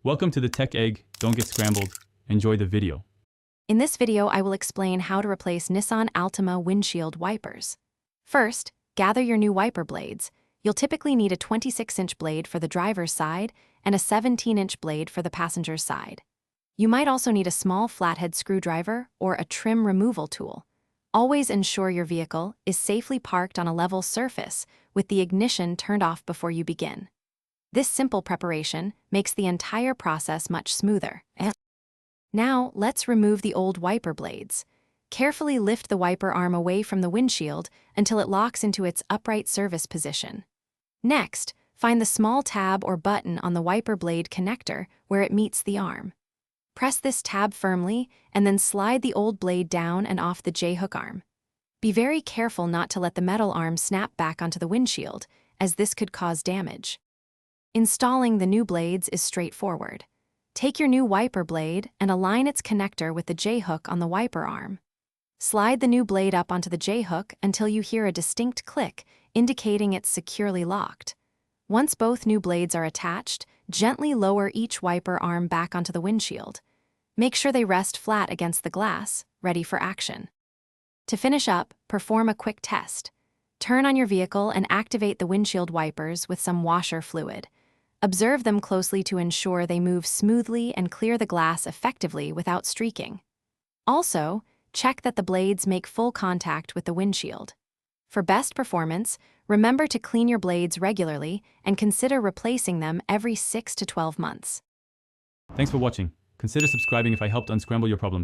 Welcome to the Tech Egg. Don't get scrambled. Enjoy the video. In this video, I will explain how to replace Nissan Altima Windshield wipers. First, gather your new wiper blades. You'll typically need a 26-inch blade for the driver's side and a 17-inch blade for the passenger's side. You might also need a small flathead screwdriver or a trim removal tool. Always ensure your vehicle is safely parked on a level surface with the ignition turned off before you begin. This simple preparation makes the entire process much smoother. Now, let's remove the old wiper blades. Carefully lift the wiper arm away from the windshield until it locks into its upright service position. Next, find the small tab or button on the wiper blade connector where it meets the arm. Press this tab firmly and then slide the old blade down and off the J-hook arm. Be very careful not to let the metal arm snap back onto the windshield, as this could cause damage. Installing the new blades is straightforward. Take your new wiper blade and align its connector with the J-hook on the wiper arm. Slide the new blade up onto the J-hook until you hear a distinct click, indicating it's securely locked. Once both new blades are attached, gently lower each wiper arm back onto the windshield. Make sure they rest flat against the glass, ready for action. To finish up, perform a quick test. Turn on your vehicle and activate the windshield wipers with some washer fluid. Observe them closely to ensure they move smoothly and clear the glass effectively without streaking. Also, check that the blades make full contact with the windshield. For best performance, remember to clean your blades regularly and consider replacing them every 6 to 12 months. Thanks for watching. Consider subscribing if I helped unscramble your problems.